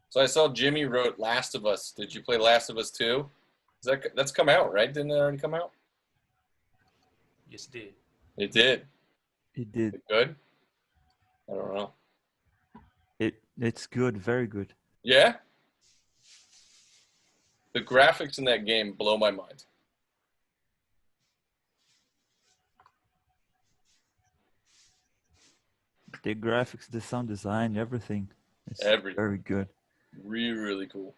So I saw Jimmy wrote Last of Us. Did you play Last of Us 2? That's come out, right? Didn't it already come out? Yes, it did. It did. It did. It good? I don't know. It's good, very good. Yeah? The graphics in that game blow my mind. The graphics, the sound design, everything. It's Everything. very good. Really, really cool.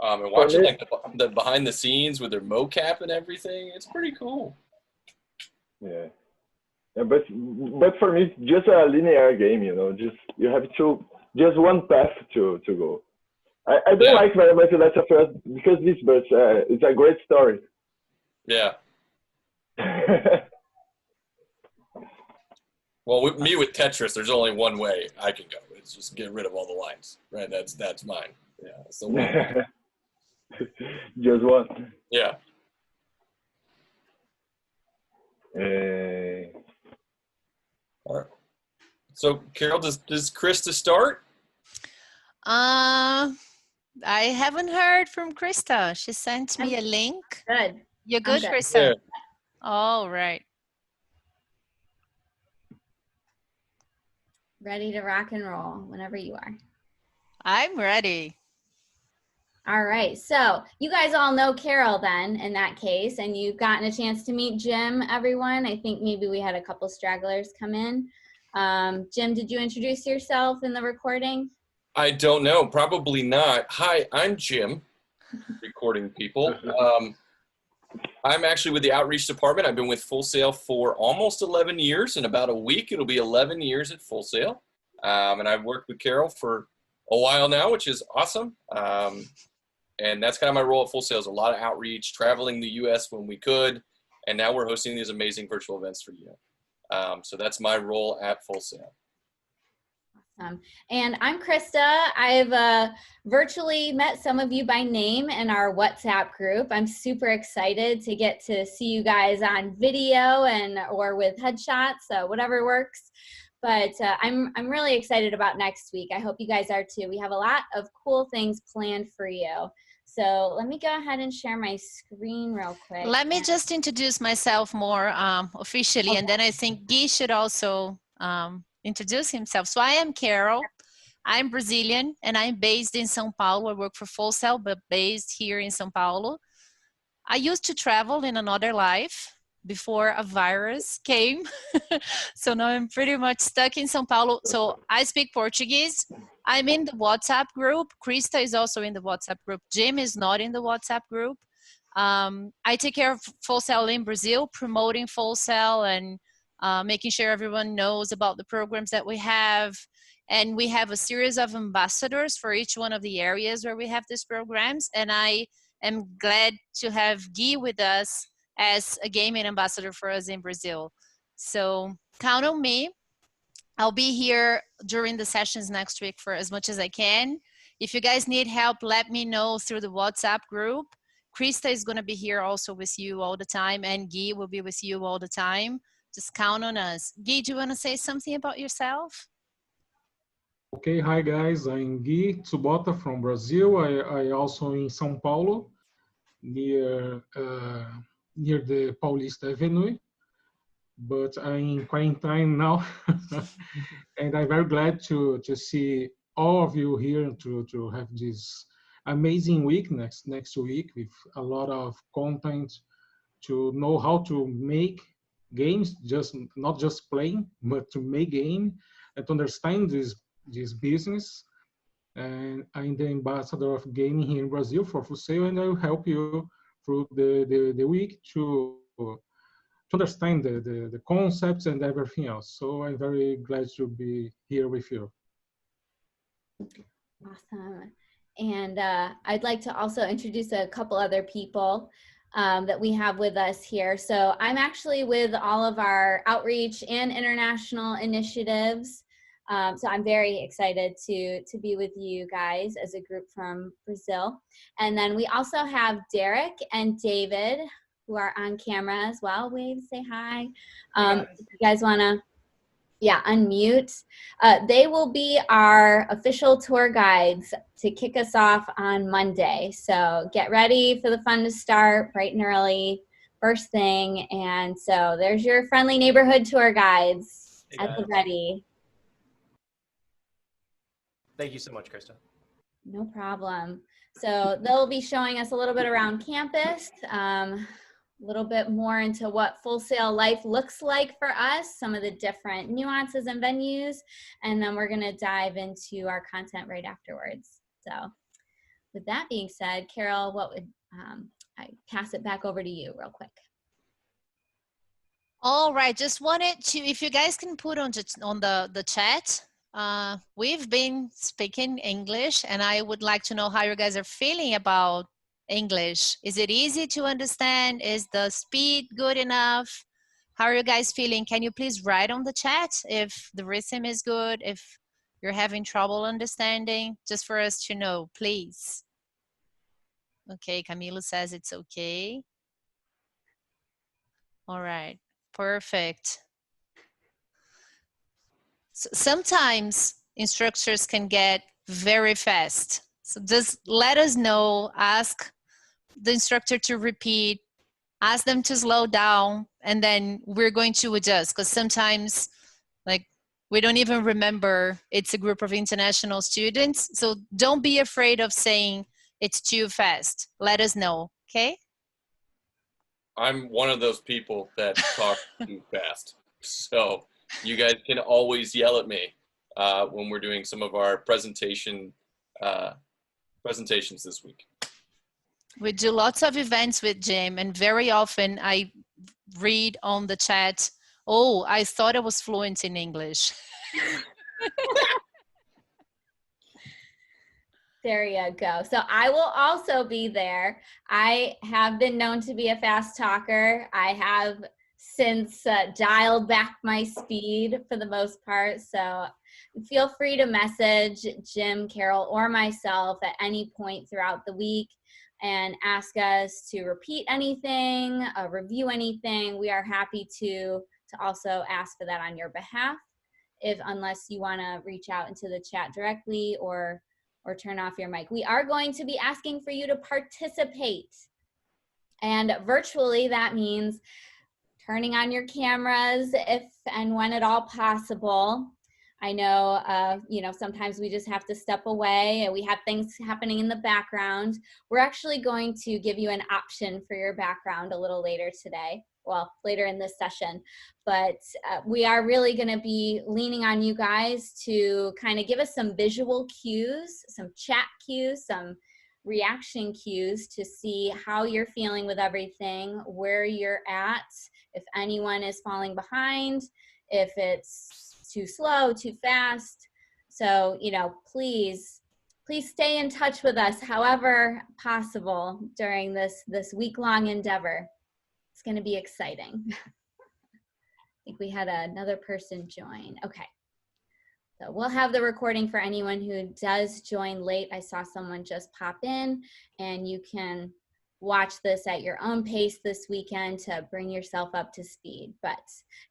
And watching like the behind the scenes with their mocap and everything, it's pretty cool. Yeah. Yeah, but for me, it's just a linear game, you know. Just you have just one path to go. I don't like very much Last of Us because this, but it's a great story. Yeah. Well, with Tetris, there's only one way I can go. It's just get rid of all the lines, right? That's mine. Yeah, that's the one. Just one. Yeah. All right. So, Carol, does Krista start? I haven't heard from Krista. She sent me a link. Good. You're good, good. Krista? Yeah. All right. Ready to rock and roll whenever you are. I'm ready. All right, so you guys all know Carol then in that case, and you've gotten a chance to meet Jim, everyone. I think maybe we had a couple stragglers come in. Jim, did you introduce yourself in the recording? I don't know. Probably not. Hi, I'm Jim, recording people. I'm actually with the outreach department. I've been with Full Sail for almost 11 years. In about a week, it'll be 11 years at Full Sail. And I've worked with Carol for a while now, which is awesome. And that's kind of my role at Full Sail, is a lot of outreach, traveling the U.S. when we could. And now we're hosting these amazing virtual events for you. So that's my role at Full Sail. And I'm Krista. I've virtually met some of you by name in our WhatsApp group. I'm super excited to get to see you guys on video or with headshots, so whatever works. But I'm really excited about next week. I hope you guys are too. We have a lot of cool things planned for you. So let me go ahead and share my screen real quick. Let me just introduce myself more officially, okay. And then I think Guy should also introduce himself. So I am Carol. I'm Brazilian and I'm based in São Paulo. I work for Full Sail, but based here in São Paulo. I used to travel in another life before a virus came. So now I'm pretty much stuck in São Paulo. So I speak Portuguese. I'm in the WhatsApp group. Krista is also in the WhatsApp group. Jim is not in the WhatsApp group. I take care of Full Sail in Brazil, promoting Full Sail and making sure everyone knows about the programs that we have. And we have a series of ambassadors for each one of the areas where we have these programs. And I am glad to have Guy with us as a gaming ambassador for us in Brazil. So count on me. I'll be here during the sessions next week for as much as I can. If you guys need help, let me know through the WhatsApp group. Krista is going to be here also with you all the time, and Guy will be with you all the time. Just count on us. Guy, do you want to say something about yourself? Okay, hi guys, I'm Guy Tsubota from Brazil. I also in São Paulo, near the Paulista Avenue, but I'm in quarantine now. And I'm very glad to see all of you here to have this amazing week next week with a lot of content to know how to make games, not just playing, but to make game and to understand this business. And I'm the ambassador of gaming here in Brazil for Full Sail, and I will help you through the week to understand the concepts and everything else. So I'm very glad to be here with you. Awesome. And I'd like to also introduce a couple other people that we have with us here. So I'm actually with all of our outreach and international initiatives. So I'm very excited to be with you guys as a group from Brazil. And then we also have Derek and David, who are on camera as well. Wave, say hi. If you guys want to Yeah, unmute. They will be our official tour guides to kick us off on Monday. So get ready for the fun to start bright and early, first thing. And so there's your friendly neighborhood tour guides at the ready. Thank you so much, Krista. No problem. So they'll be showing us a little bit around campus, a little bit more into what Full Sail life looks like for us, some of the different nuances and venues, and then we're going to dive into our content right afterwards. So with that being said, Carol, what would I pass it back over to you real quick? All right, just wanted to, if you guys can put on the chat, we've been speaking English, and I would like to know how you guys are feeling about English. Is it easy to understand? Is the speed good enough? How are you guys feeling? Can you please write on the chat if the rhythm is good, if you're having trouble understanding, just for us to know, please. Okay, Camilo says it's okay. All right, perfect. So sometimes instructors can get very fast. So just let us know, ask the instructor to repeat, ask them to slow down, and then we're going to adjust, because sometimes like we don't even remember it's a group of international students. So don't be afraid of saying it's too fast. Let us know, okay? I'm one of those people that talk too fast. So you guys can always yell at me when we're doing some of our presentations this week. We do lots of events with Jim, and very often I read on the chat, oh, I thought I was fluent in English. There you go. So I will also be there. I have been known to be a fast talker. I have since dialed back my speed for the most part. So feel free to message Jim, Carol, or myself at any point throughout the week and ask us to repeat anything, review anything. We are happy to also ask for that on your behalf, unless you want to reach out into the chat directly or turn off your mic. We are going to be asking for you to participate. And virtually, that means turning on your cameras if and when at all possible. I know, sometimes we just have to step away and we have things happening in the background. We're actually going to give you an option for your background a little later today. Well, later in this session, but we are really going to be leaning on you guys to kind of give us some visual cues, some chat cues, some reaction cues to see how you're feeling with everything, where you're at, if anyone is falling behind, if it's too slow, too fast. So, please stay in touch with us however possible during this week-long endeavor. It's going to be exciting. I think we had another person join. Okay. So we'll have the recording for anyone who does join late. I saw someone just pop in, and you can watch this at your own pace this weekend to bring yourself up to speed. But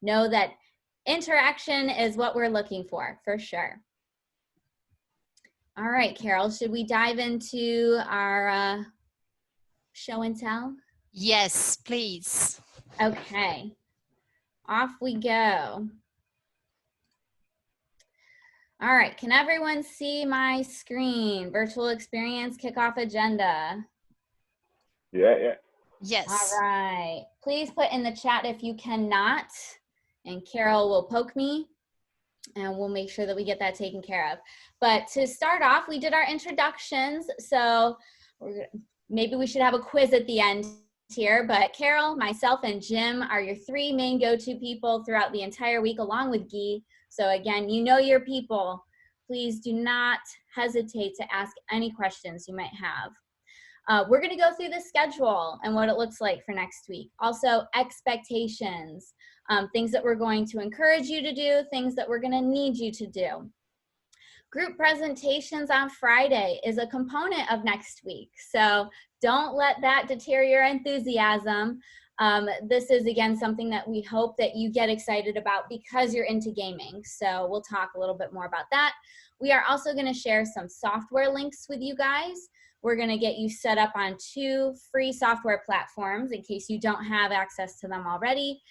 know that interaction is what we're looking for sure. All right, Carol, should we dive into our show and tell? Yes, please. Okay, off we go. All right, can everyone see my screen? Virtual experience kickoff agenda. Yeah. Yes. All right, please put in the chat if you cannot, and Carol will poke me, and we'll make sure that we get that taken care of. But to start off, we did our introductions, so maybe we should have a quiz at the end here, but Carol, myself, and Jim are your three main go-to people throughout the entire week, along with Guy. So again, you know your people. Please do not hesitate to ask any questions you might have. We're gonna go through the schedule and what it looks like for next week. Also, expectations, things that we're going to encourage you to do, things that we're gonna need you to do. Group presentations on Friday is a component of next week, so don't let that deter your enthusiasm. This is, again, something that we hope that you get excited about because you're into gaming. So we'll talk a little bit more about that. We are also going to share some software links with you guys. We're going to get you set up on 2 free software platforms in case you don't have access to them already,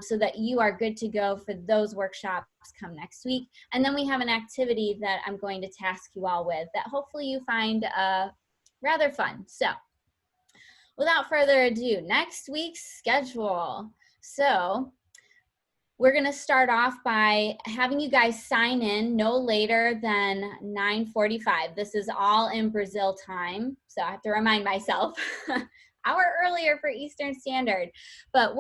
so that you are good to go for those workshops come next week. And then we have an activity that I'm going to task you all with that hopefully you find rather fun. So without further ado, next week's schedule. So we're going to start off by having you guys sign in no later than 9:45. This is all in Brazil time, so I have to remind myself. Hour earlier for Eastern Standard. But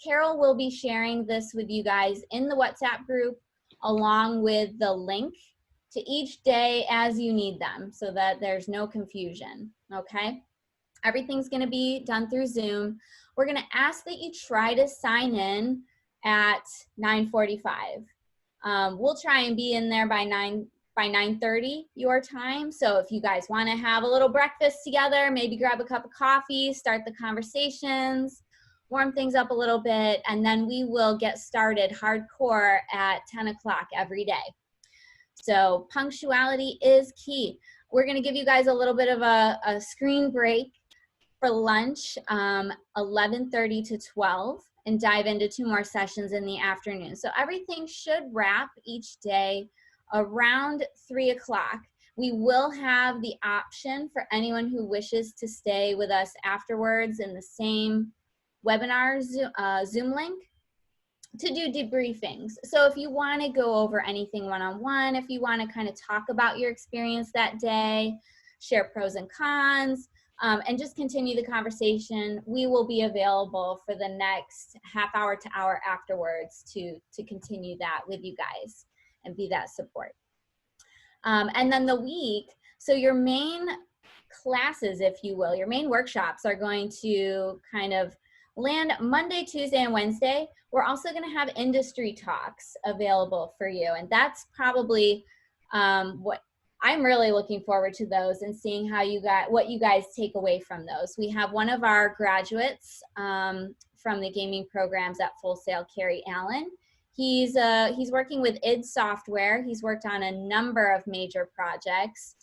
Carol will be sharing this with you guys in the WhatsApp group along with the link to each day as you need them so that there's no confusion, okay? Everything's going to be done through Zoom. We're going to ask that you try to sign in at 9:45. We'll try and be in there by 9:30 your time. So if you guys want to have a little breakfast together, maybe grab a cup of coffee, start the conversations, warm things up a little bit, and then we will get started hardcore at 10 o'clock every day. So punctuality is key. We're going to give you guys a little bit of a screen break for lunch, 11:30 to 12, and dive into 2 more sessions in the afternoon. So everything should wrap each day around 3 o'clock. We will have the option for anyone who wishes to stay with us afterwards in the same webinar Zoom link to do debriefings. So if you want to go over anything one-on-one, if you want to kind of talk about your experience that day, share pros and cons, and just continue the conversation, we will be available for the next half hour to hour afterwards to continue that with you guys and be that support. And then the week, so your main classes, if you will, your main workshops are going to kind of land Monday, Tuesday, and Wednesday. We're also going to have industry talks available for you. And that's probably what I'm really looking forward to, those and seeing how what you guys take away from those. We have one of our graduates from the gaming programs at Full Sail, Carrie Allen. He's working with id Software. He's worked on a number of major projects.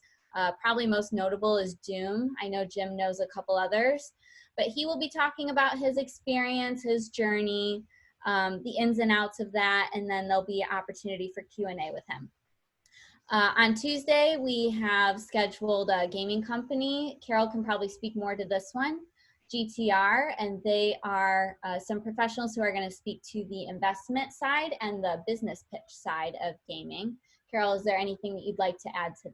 Probably most notable is Doom. I know Jim knows a couple others, but he will be talking about his experience, his journey, the ins and outs of that, and then there'll be an opportunity for Q&A with him. On Tuesday, we have scheduled a gaming company. Carol can probably speak more to this one, GTR, and they are some professionals who are going to speak to the investment side and the business pitch side of gaming. Carol, is there anything that you'd like to add to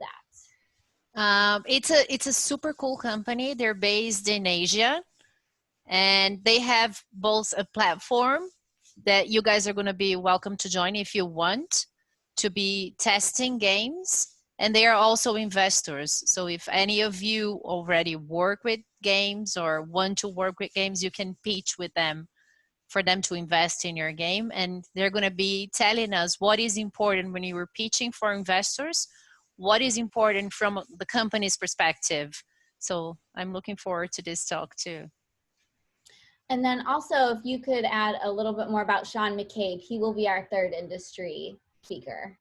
that? It's a super cool company. They're based in Asia, and they have both a platform that you guys are going to be welcome to join if you want to be testing games, and they are also investors. So if any of you already work with games or want to work with games, you can pitch with them for them to invest in your game, and they're going to be telling us what is important when you were pitching for investors, what is important from the company's perspective. So I'm looking forward to this talk too. And then also, if you could add a little bit more about Sean McCabe, he will be our third industry speaker.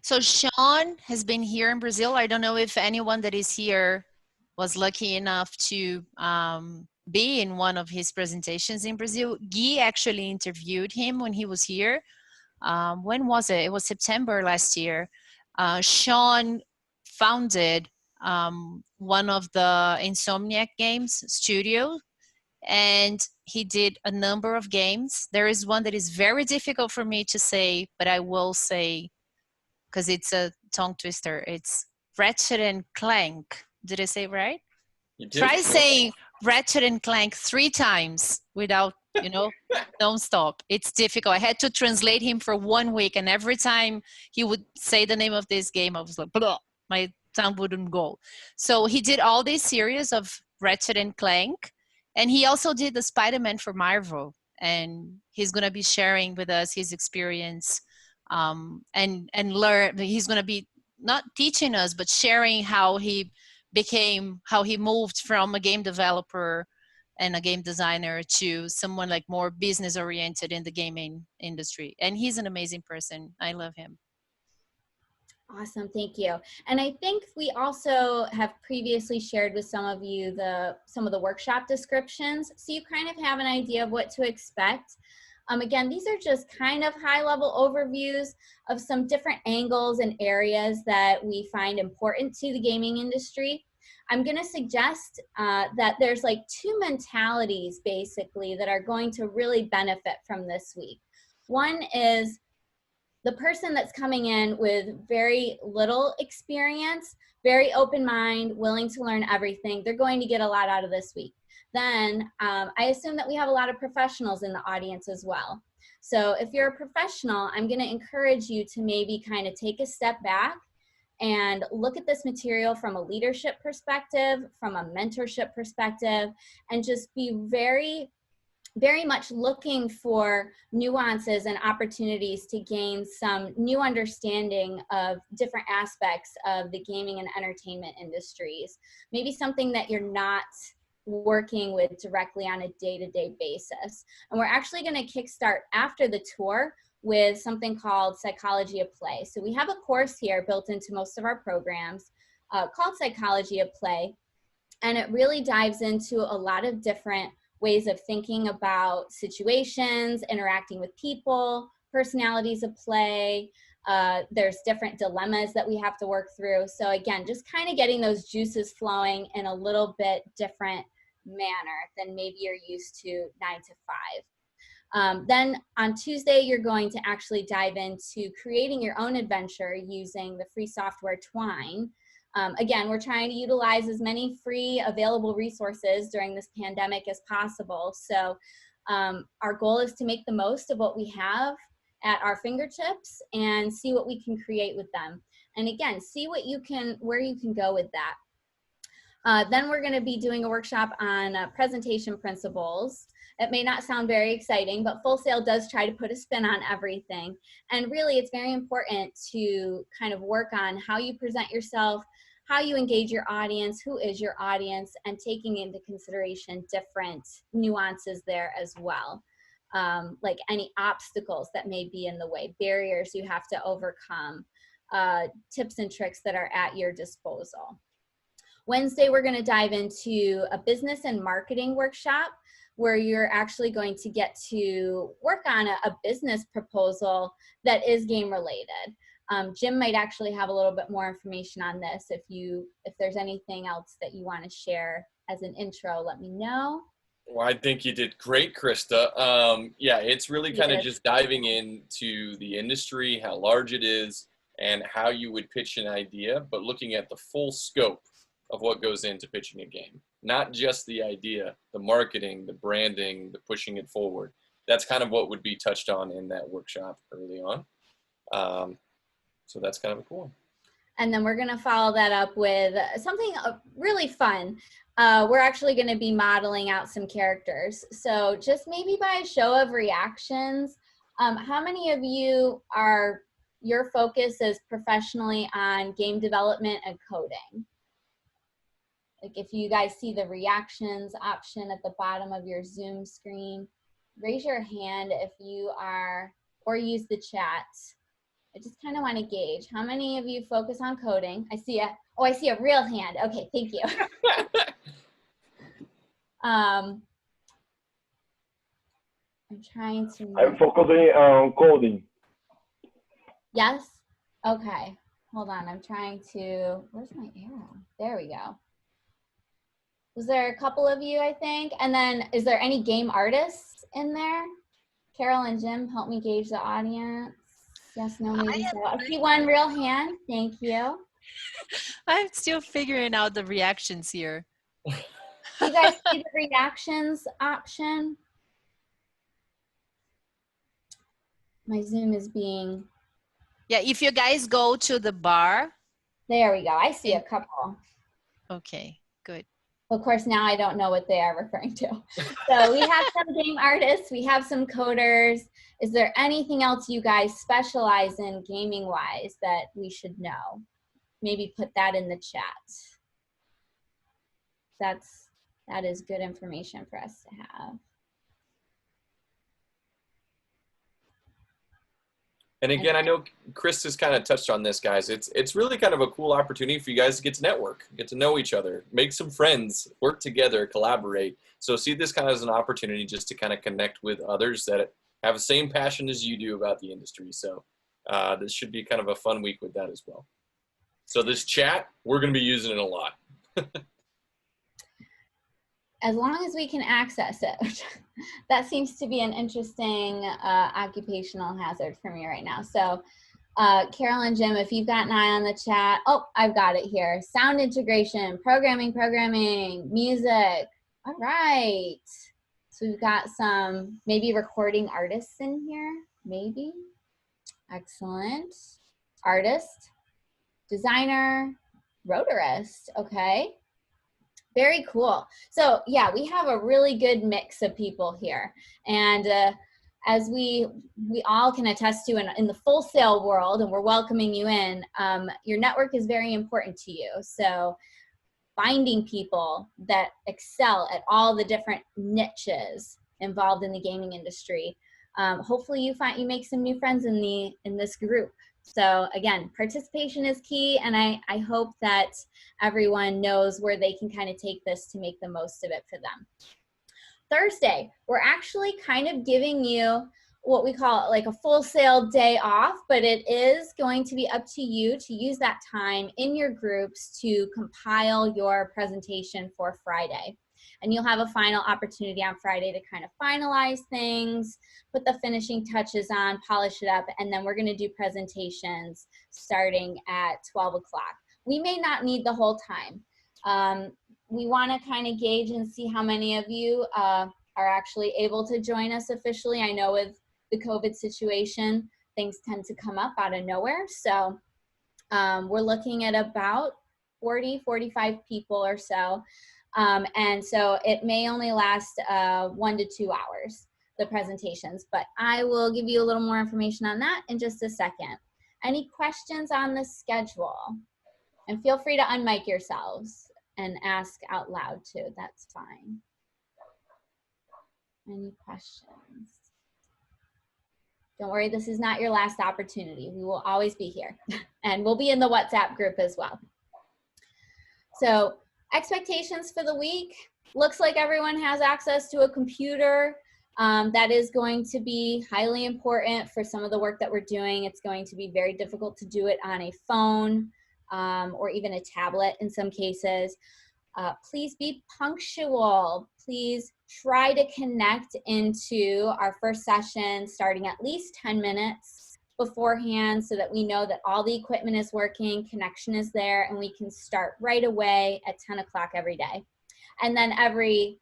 So Sean has been here in Brazil. I don't know if anyone that is here was lucky enough to be in one of his presentations in Brazil. Guy actually interviewed him when he was here. When was it? It was September last year. Sean founded one of the Insomniac Games studio, and he did a number of games. There is one that is very difficult for me to say, but I will say, because it's a tongue twister. It's Ratchet and Clank. Did I say it right? You did. Try saying Ratchet and Clank 3 times without, don't stop. It's difficult. I had to translate him for 1 week, and every time he would say the name of this game, I was like, blah, my tongue wouldn't go. So he did all this series of Ratchet and Clank, and he also did the Spider-Man for Marvel, and he's going to be sharing with us his experience and learn. He's going to be not teaching us, but sharing how he moved from a game developer and a game designer to someone like more business oriented in the gaming industry. And he's an amazing person. I love him. Awesome, thank you. And I think we also have previously shared with some of you some of the workshop descriptions, so you kind of have an idea of what to expect. Again, these are just kind of high-level overviews of some different angles and areas that we find important to the gaming industry. I'm going to suggest that there's like two mentalities basically that are going to really benefit from this week. One is the person that's coming in with very little experience, very open mind, willing to learn everything. They're going to get a lot out of this week. Then I assume that we have a lot of professionals in the audience as well. So if you're a professional, I'm going to encourage you to maybe kind of take a step back and look at this material from a leadership perspective, from a mentorship perspective, and just be very much looking for nuances and opportunities to gain some new understanding of different aspects of the gaming and entertainment industries. Maybe something that you're not working with directly on a day-to-day basis. And we're actually going to kickstart after the tour with something called Psychology of Play. So we have a course here built into most of our programs called Psychology of Play. And it really dives into a lot of different ways of thinking about situations, interacting with people, personalities of play. There's different dilemmas that we have to work through. So again, just kind of getting those juices flowing in a little bit different manner than maybe you're used to 9 to 5. Then on Tuesday, you're going to actually dive into creating your own adventure using the free software Twine. Again, we're trying to utilize as many free available resources during this pandemic as possible. So our goal is to make the most of what we have at our fingertips and see what we can create with them. And again, see what you can, where you can go with that. Then we're going to be doing a workshop on presentation principles. It may not sound very exciting, but Full Sail does try to put a spin on everything. And really, it's very important to kind of work on how you present yourself, how you engage your audience, who is your audience, and taking into consideration different nuances there as well. Like any obstacles that may be in the way, barriers you have to overcome, tips and tricks that are at your disposal. Wednesday, we're going to dive into a business and marketing workshop where you're actually going to get to work on a business proposal that is game related. Jim might actually have a little bit more information on this. If there's anything else that you want to share as an intro, let me know. Well, I think you did great, Krista. Yeah, it's really kind of just diving into the industry, how large it is, and how you would pitch an idea, but looking at the full scope of what goes into pitching a game. Not just the idea, the marketing, the branding, the pushing it forward. That's kind of what would be touched on in that workshop early on. So that's kind of a cool one. And then we're going to follow that up with something really fun. We're actually going to be modeling out some characters. So just maybe by a show of reactions, how many of you your focus is professionally on game development and coding? Like if you guys see the reactions option at the bottom of your Zoom screen, raise your hand if you are, or use the chat. I just kind of want to gauge how many of you focus on coding. I see a real hand. Okay, thank you. I'm trying to. I'm focusing on coding. Yes? Okay. Hold on. I'm trying to. Where's my arrow? There we go. Was there a couple of you, I think? And then is there any game artists in there? Carol and Jim, help me gauge the audience. Yes, no, maybe so. I see one real hand. Thank you. I'm still figuring out the reactions here. You guys see the reactions option? My Zoom is being... Yeah, if you guys go to the bar. There we go. I see a couple. Okay, good. Of course, now I don't know what they are referring to. So we have some game artists. We have some coders. Is there anything else you guys specialize in gaming-wise that we should know? Maybe put that in the chat. That is good information for us to have. And again, I know Chris has kind of touched on this, guys. It's really kind of a cool opportunity for you guys to get to network, get to know each other, make some friends, work together, collaborate. So see this kind of as an opportunity just to kind of connect with others that have the same passion as you do about the industry. So this should be kind of a fun week with that as well. So this chat, we're going to be using it a lot. As long as we can access it. That seems to be an interesting occupational hazard for me right now. So Carol and Jim, if you've got an eye on the chat, oh, I've got it here. Sound integration, programming, music. All right. So we've got some maybe recording artists in here, maybe. Excellent. Artist, designer, rotorist, okay. Very cool. So yeah, we have a really good mix of people here. And as we all can attest to in the full sale world, and we're welcoming you in, your network is very important to you. So finding people that excel at all the different niches involved in the gaming industry. Hopefully you make some new friends in this group. So again, participation is key, and I hope that everyone knows where they can kind of take this to make the most of it for them. Thursday, we're actually kind of giving you what we call like a full sale day off, but it is going to be up to you to use that time in your groups to compile your presentation for Friday. And you'll have a final opportunity on Friday to kind of finalize things, put the finishing touches on, polish it up, and then we're going to do presentations starting at 12 o'clock. We may not need the whole time. We want to kind of gauge and see how many of you are actually able to join us officially. I know with the COVID situation, things tend to come up out of nowhere. So we're looking at about 40, 45 people or so. And so it may only last 1 to 2 hours, the presentations, but I will give you a little more information on that in just a second. Any questions on the schedule? And feel free to unmic yourselves and ask out loud too, that's fine. Any questions? Don't worry, this is not your last opportunity. We will always be here. And we'll be in the WhatsApp group as well. So expectations for the week. Looks like everyone has access to a computer. That is going to be highly important for some of the work that we're doing. It's going to be very difficult to do it on a phone or even a tablet in some cases. Please be punctual. Please try to connect into our first session starting at least 10 minutes beforehand so that we know that all the equipment is working, connection is there, and we can start right away at 10 o'clock every day. And then every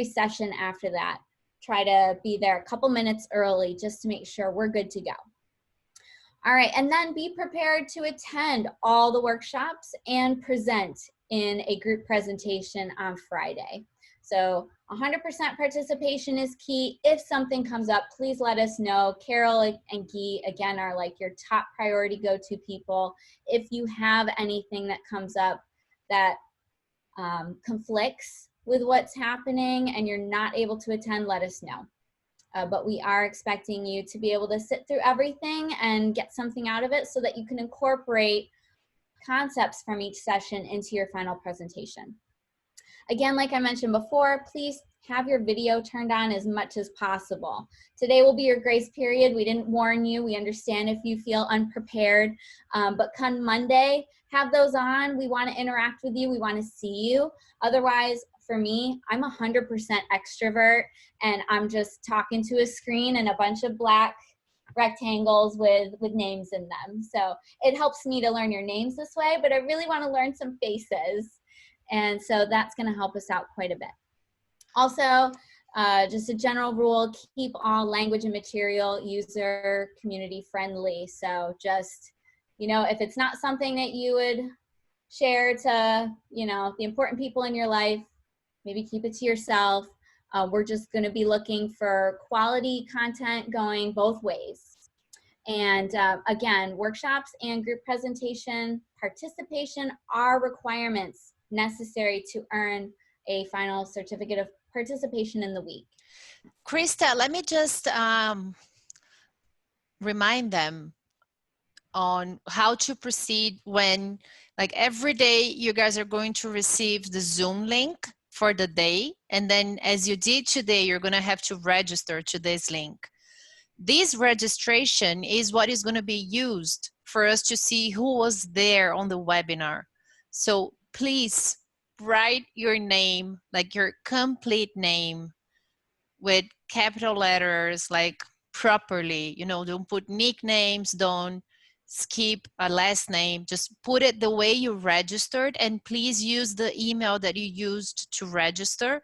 session after that, try to be there a couple minutes early just to make sure we're good to go. All right, and then be prepared to attend all the workshops and present in a group presentation on Friday. So 100% participation is key. If something comes up, please let us know. Carol and Guy, again, are like your top priority go-to people. If you have anything that comes up that conflicts with what's happening and you're not able to attend, let us know. But we are expecting you to be able to sit through everything and get something out of it so that you can incorporate concepts from each session into your final presentation. Again, like I mentioned before, please have your video turned on as much as possible. Today will be your grace period. We didn't warn you. We understand if you feel unprepared, but come Monday, have those on. We want to interact with you. We want to see you. Otherwise, for me, I'm 100% extrovert, and I'm just talking to a screen and a bunch of black rectangles with names in them. So it helps me to learn your names this way, but I really want to learn some faces. And so that's going to help us out quite a bit. Also, just a general rule, keep all language and material user community friendly. So just, you know, if it's not something that you would share to, you know, the important people in your life, maybe keep it to yourself. We're just going to be looking for quality content going both ways. And again, workshops and group presentation participation are requirements necessary to earn a final certificate of participation in the week. Krista, let me just remind them on how to proceed when, like every day, you guys are going to receive the Zoom link for the day. And then as you did today, you're going to have to register to this link. This registration is what is going to be used for us to see who was there on the webinar. So please write your name, like your complete name, with capital letters, like properly. You know, don't put nicknames, don't skip a last name, just put it the way you registered, and please use the email that you used to register,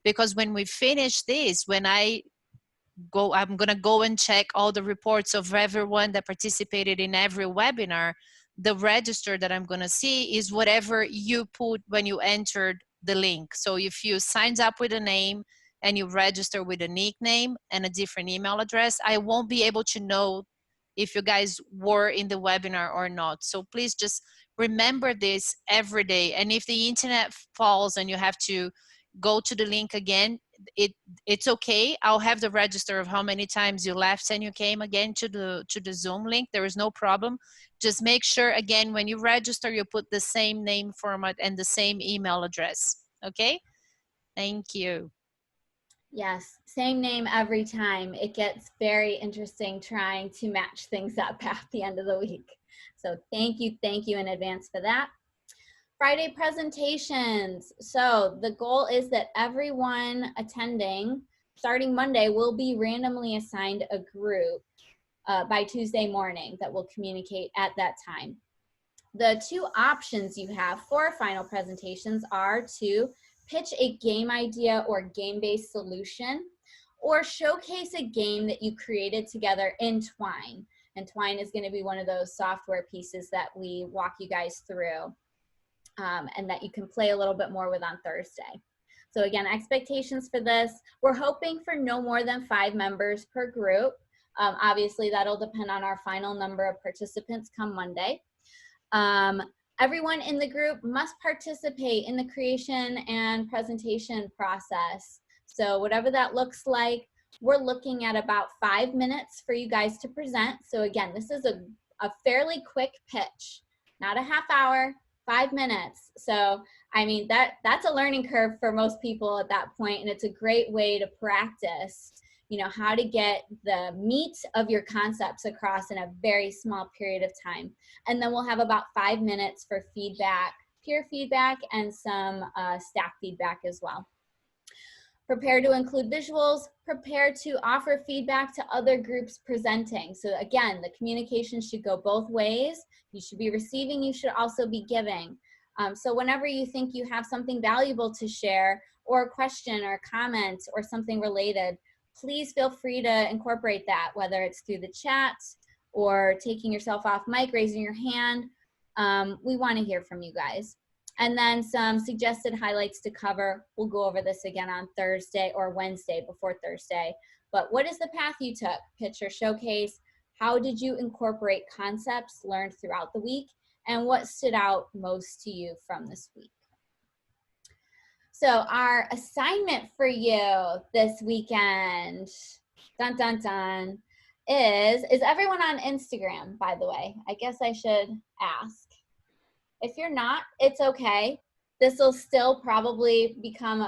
because when we finish this, when I'm gonna go and check all the reports of everyone that participated in every webinar. The register that I'm gonna see is whatever you put when you entered the link. So if you signed up with a name and you register with a nickname and a different email address, I won't be able to know if you guys were in the webinar or not. So please just remember this every day. And if the internet falls and you have to go to the link again, it's okay. I'll have the register of how many times you left and you came again to the Zoom link. There is no problem. Just make sure, again, when you register, you put the same name format and the same email address. Okay? Thank you. Yes, same name every time. It gets very interesting trying to match things up at the end of the week. So thank you in advance for that. Friday presentations. So the goal is that everyone attending, starting Monday, will be randomly assigned a group by Tuesday morning that will communicate at that time. The two options you have for final presentations are to pitch a game idea or game-based solution, or showcase a game that you created together in Twine. And Twine is going to be one of those software pieces that we walk you guys through and that you can play a little bit more with on Thursday. So again, expectations for this, we're hoping for no more than 5 members per group. Obviously, that'll depend on our final number of participants come Monday. Everyone in the group must participate in the creation and presentation process. So whatever that looks like, we're looking at about 5 minutes for you guys to present. So again, this is a fairly quick pitch, not a half hour, 5 minutes. So, I mean, that's a learning curve for most people at that point, and it's a great way to practice, you know, how to get the meat of your concepts across in a very small period of time. And then we'll have about 5 minutes for feedback, peer feedback, and some staff feedback as well. Prepare to include visuals, prepare to offer feedback to other groups presenting. So again, the communication should go both ways. You should be receiving, you should also be giving. So whenever you think you have something valuable to share, or a question or a comment or something related, please feel free to incorporate that, whether it's through the chat or taking yourself off mic, raising your hand. We want to hear from you guys. And then some suggested highlights to cover. We'll go over this again on Thursday or Wednesday before Thursday. But what is the path you took? Pitch or showcase. How did you incorporate concepts learned throughout the week? And what stood out most to you from this week? So our assignment for you this weekend, dun dun dun, is everyone on Instagram, by the way? I guess I should ask. If you're not, it's okay. This will still probably become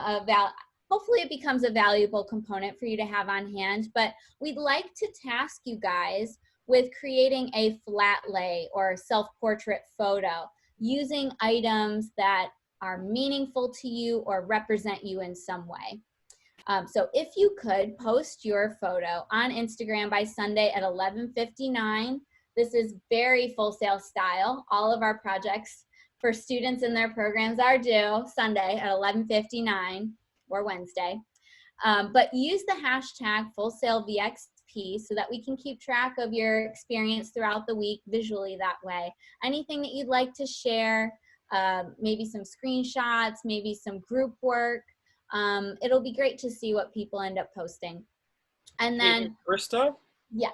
hopefully it becomes a valuable component for you to have on hand, but we'd like to task you guys with creating a flat lay or self-portrait photo using items that are meaningful to you or represent you in some way. So if you could post your photo on Instagram by Sunday at 11:59. This is very Full Sail style. All of our projects for students in their programs are due Sunday at 11:59 or Wednesday. But use the hashtag FullSailVXP so that we can keep track of your experience throughout the week visually that way. Anything that you'd like to share, maybe some screenshots, maybe some group work. It'll be great to see what people end up posting. And then, hey, Krista? yes.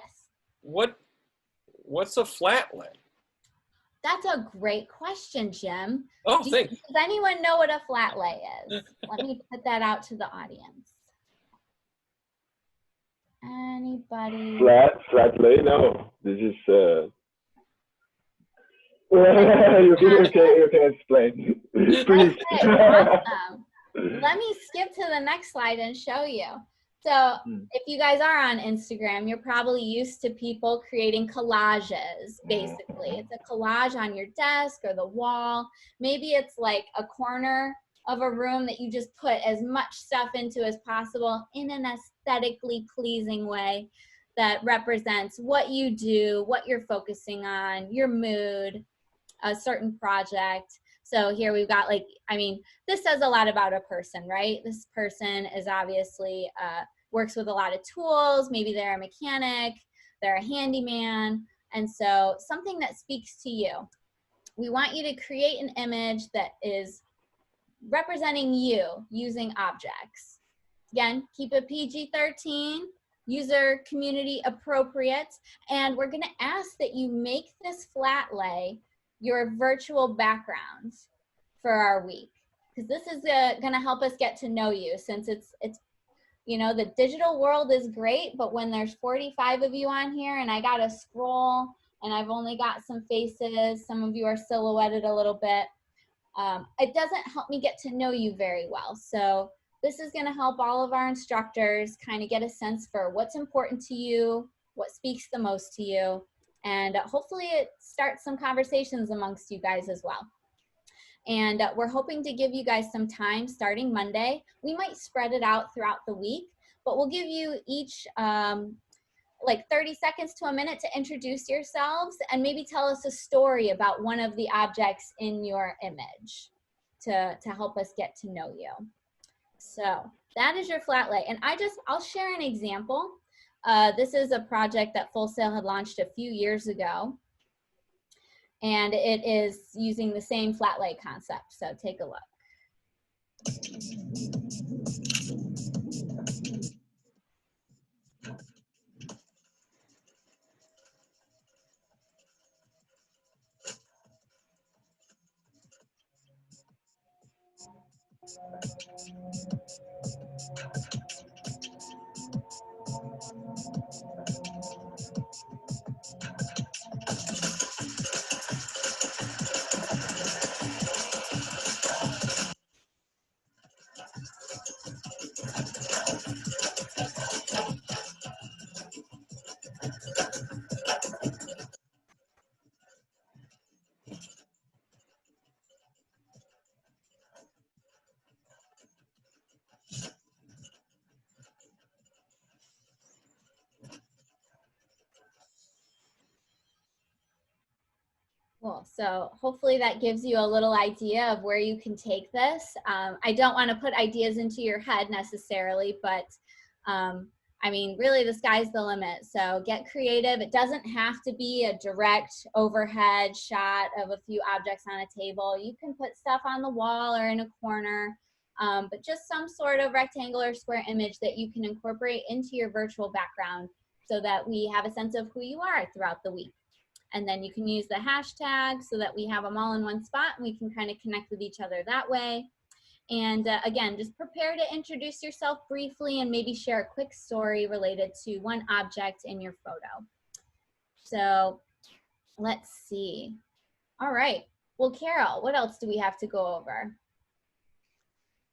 What's a flat lay? That's a great question, Jim. Oh, thanks. Does anyone know what a flat lay is? Let me put that out to the audience. Anybody? Flat lay? No, this is. you can explain, please. Okay, awesome. Let me skip to the next slide and show you. So if you guys are on Instagram, you're probably used to people creating collages, basically. It's a collage on your desk or the wall. Maybe it's like a corner of a room that you just put as much stuff into as possible in an aesthetically pleasing way that represents what you do, what you're focusing on, your mood, a certain project. So here we've got like, I mean, this says a lot about a person, right? This person is obviously works with a lot of tools. Maybe they're a mechanic, they're a handyman. And so something that speaks to you. We want you to create an image that is representing you using objects. Again, keep it PG-13, user community appropriate. And we're gonna ask that you make this flat lay your virtual background for our week, because this is gonna help us get to know you, since it's you know, the digital world is great, but when there's 45 of you on here and I gotta scroll and I've only got some faces, some of you are silhouetted a little bit, it doesn't help me get to know you very well. So this is gonna help all of our instructors kind of get a sense for what's important to you, what speaks the most to you, and hopefully it starts some conversations amongst you guys as well. And we're hoping to give you guys some time starting Monday. We might spread it out throughout the week, but we'll give you each like 30 seconds to a minute to introduce yourselves and maybe tell us a story about one of the objects in your image to help us get to know you. So that is your flat lay. And I'll share an example. This is a project that Full Sail had launched a few years ago. And it is using the same flat lay concept. So take a look. Cool. So hopefully that gives you a little idea of where you can take this. I don't want to put ideas into your head necessarily, but I mean, really the sky's the limit. So get creative. It doesn't have to be a direct overhead shot of a few objects on a table. You can put stuff on the wall or in a corner, but just some sort of rectangular square image that you can incorporate into your virtual background so that we have a sense of who you are throughout the week. And then you can use the hashtag so that we have them all in one spot and we can kind of connect with each other that way. And again, just prepare to introduce yourself briefly and maybe share a quick story related to one object in your photo. So let's see. All right. Well, Carol, what else do we have to go over?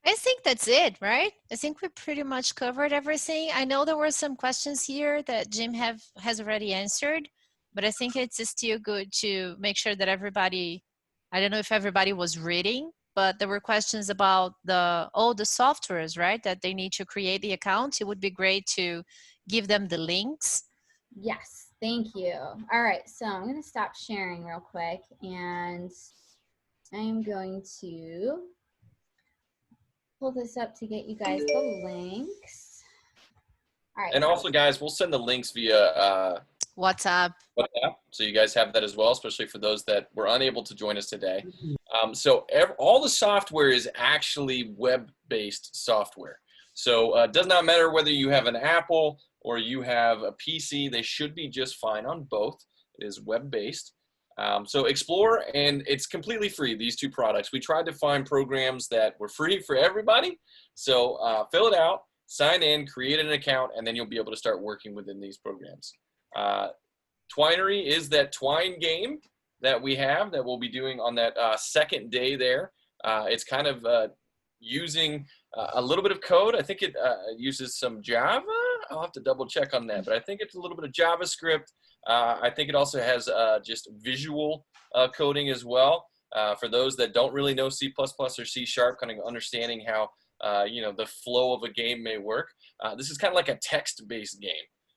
I think that's it, right? I think we pretty much covered everything. I know there were some questions here that Jim has already answered, but I think it's still good to make sure that everybody, I don't know if everybody was reading, but there were questions about all the softwares, right? That they need to create the account. It would be great to give them the links. Yes, thank you. All right, so I'm gonna stop sharing real quick and I'm going to pull this up to get you guys the links. All right. And also, guys, we'll send the links via WhatsApp. So you guys have that as well, especially for those that were unable to join us today. So all the software is actually web-based software. So it does not matter whether you have an Apple or you have a PC, they should be just fine on both. It is web-based. So explore, and it's completely free, these two products. We tried to find programs that were free for everybody. So fill it out, sign in, create an account, and then you'll be able to start working within these programs. Twinery is that twine game that we have that we'll be doing on that second day there. It's kind of using a little bit of code. I think it uses some Java. I'll have to double check on that, but I think it's a little bit of JavaScript. I think it also has just visual coding as well. For those that don't really know C++ or C#, kind of understanding how the flow of a game may work. This is kind of like a text-based game,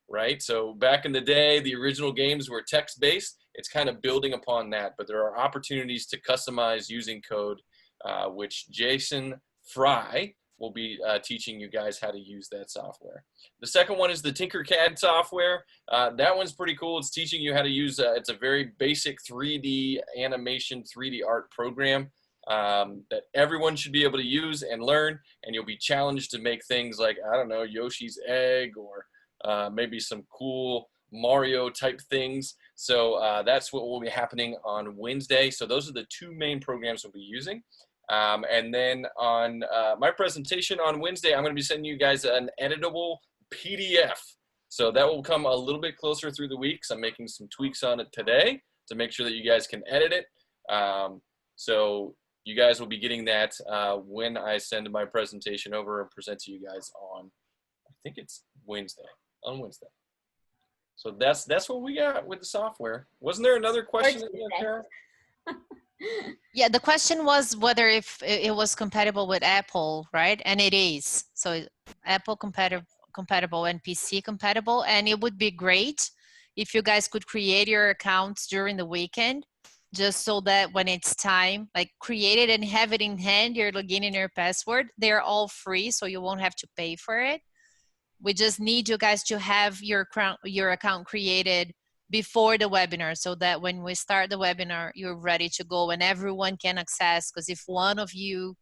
right? So back in the day, the original games were text-based. It's kind of building upon that, but there are opportunities to customize using code, which Jason Fry will be teaching you guys how to use that software. The second one is the Tinkercad software. That one's pretty cool. It's teaching you how to use, it's a very basic 3D animation, 3D art program that everyone should be able to use and learn, and you'll be challenged to make things like, I don't know, Yoshi's Egg, or maybe some cool Mario type things. So that's what will be happening on Wednesday. So those are the two main programs we'll be using. And then on my presentation on Wednesday, I'm going to be sending you guys an editable PDF. So that will come a little bit closer through the week. So I'm making some tweaks on it today to make sure that you guys can edit it. So you guys will be getting that when I send my presentation over and present to you guys on, I think it's on Wednesday. So that's what we got with the software. Wasn't there another question in there, Kara? Yeah, the question was whether if it was compatible with Apple, right? And it is. So Apple compatible and PC compatible. And it would be great if you guys could create your accounts during the weekend, just so that when it's time, like create it and have it in hand, your login and your password. They're all free, so you won't have to pay for it. We just need you guys to have your account created before the webinar, so that when we start the webinar, you're ready to go and everyone can access. Because if one of you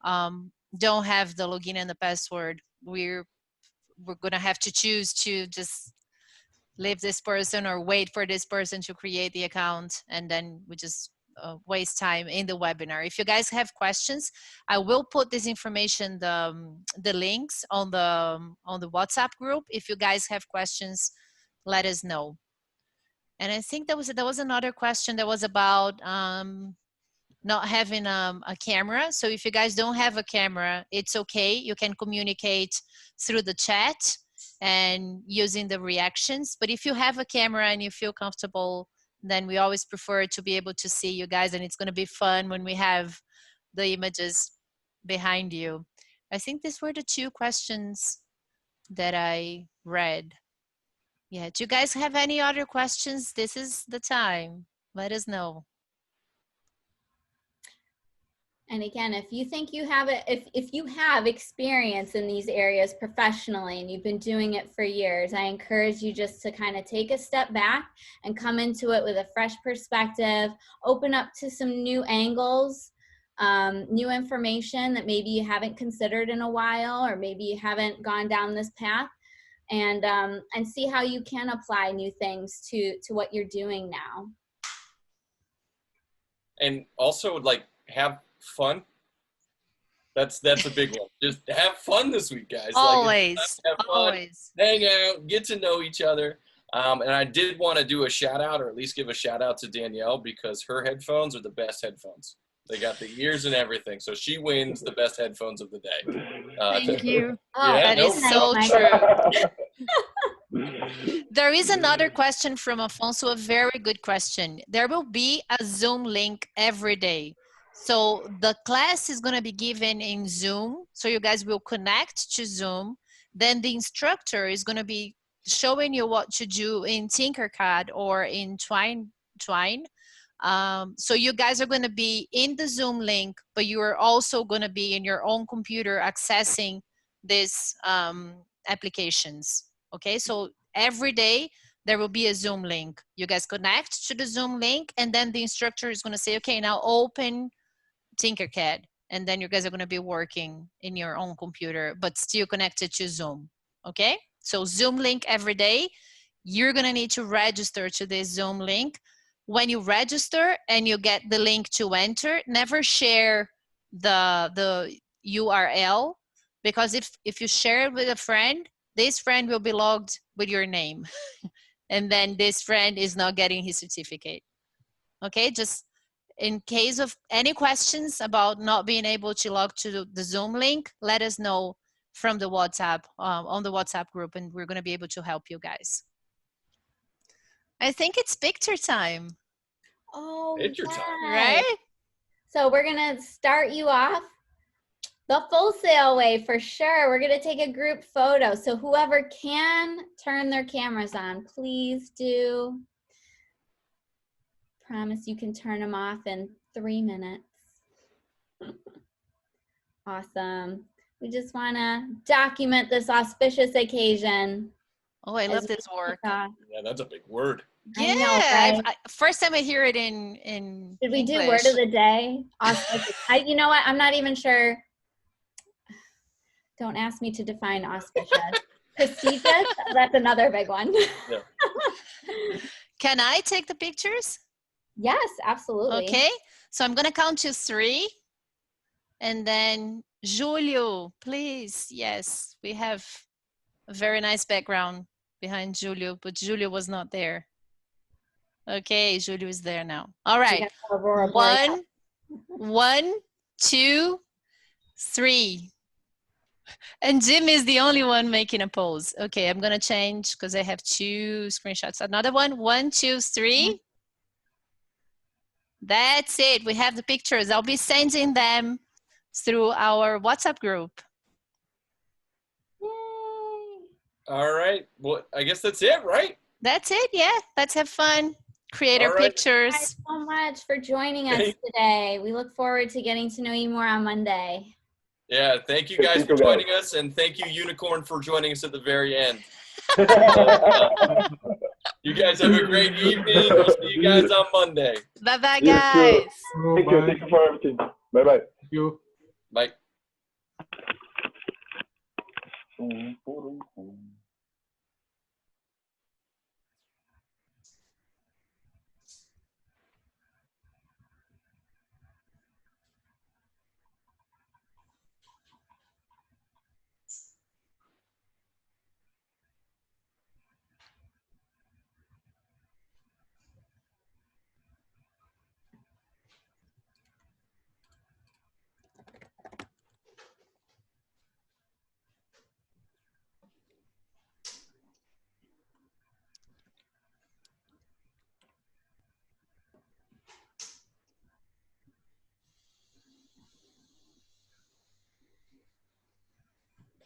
don't have the login and the password, we're gonna have to choose to just leave this person or wait for this person to create the account, and then we just waste time in the webinar. If you guys have questions, I will put this information, the links on the WhatsApp group. If you guys have questions, let us know. And I think there was another question that was about not having a camera. So if you guys don't have a camera, it's okay. You can communicate through the chat and using the reactions. But if you have a camera and you feel comfortable, then we always prefer to be able to see you guys. And it's going to be fun when we have the images behind you. I think these were the two questions that I read. Yeah, do you guys have any other questions? This is the time. Let us know. And again, if you think you have it, if you have experience in these areas professionally and you've been doing it for years, I encourage you just to kind of take a step back and come into it with a fresh perspective, open up to some new angles, new information that maybe you haven't considered in a while, or maybe you haven't gone down this path. And see how you can apply new things to what you're doing now. And also, like, have fun. That's a big one. Just have fun this week, guys. Always, like, have fun, always. hang out, get to know each other. And I did want to do a shout out, or at least give a shout out to Danielle, because her headphones are the best headphones. They got the ears and everything. So she wins the best headphones of the day. Thank you. Oh, Yeah, that is so true. There is another question from Afonso, a very good question. There will be a Zoom link every day. So the class is going to be given in Zoom. So you guys will connect to Zoom. Then the instructor is going to be showing you what to do in Tinkercad or in Twine. So you guys are going to be in the Zoom link, but you are also going to be in your own computer accessing these applications. Okay, so every day there will be a Zoom link. You guys connect to the Zoom link, and then the instructor is going to say, okay, now open Tinkercad. And then you guys are going to be working in your own computer, but still connected to Zoom. Okay, so Zoom link every day. You're going to need to register to this Zoom link. when you register and you get the link to enter, never share the URL, because if you share it with a friend, this friend will be logged with your name. And then this friend is not getting his certificate. Okay, just in case of any questions about not being able to log to the Zoom link, let us know from the WhatsApp, on the WhatsApp group, and we're gonna be able to help you guys. I think it's picture time. Oh, Picture time. yes. Right? So we're gonna start you off the full sail way for sure. We're gonna take a group photo. So whoever can turn their cameras on, please do. Promise you can turn them off in 3 minutes. Awesome. We just wanna document this auspicious occasion. Oh, I love this word. Yeah, that's a big word. I know, right? First time I hear it in Did we do English. word of the day? Auspicious. You know what? I'm not even sure. Don't ask me to define auspicious. Prestigious? That's another big one. Yeah. Can I take the pictures? Yes, absolutely. Okay, so I'm gonna count to 3. And then Julio, please. Yes, we have a very nice background behind Julio, but Julio was not there. Okay, Julio is there now. All right, 1, 2, 3. And Jim is the only one making a pose. Okay, I'm gonna change because I have 2 screenshots. Another one, 1, 2, 3. That's it, we have the pictures. I'll be sending them through our WhatsApp group. Yay. All right. Well, I guess that's it, right? That's it, yeah. Let's have fun. Create our All right. pictures. Thanks so much for joining us today. We look forward to getting to know you more on Monday. Yeah, thank you guys for joining us, and thank you, Unicorn, for joining us at the very end. You guys have a great evening. We'll see you guys on Monday. Bye-bye, You guys. too. Thank you. Thank you for everything. Bye-bye. Thank you. Bye.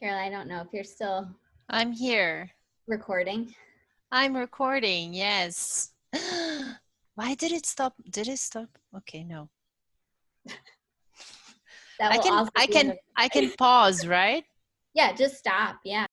Carol, I don't know if you're still I'm here. recording. I'm recording, yes. Why did it stop? Did it stop? Okay, no. That will also be in the- I can pause, right? Yeah, just stop. Yeah.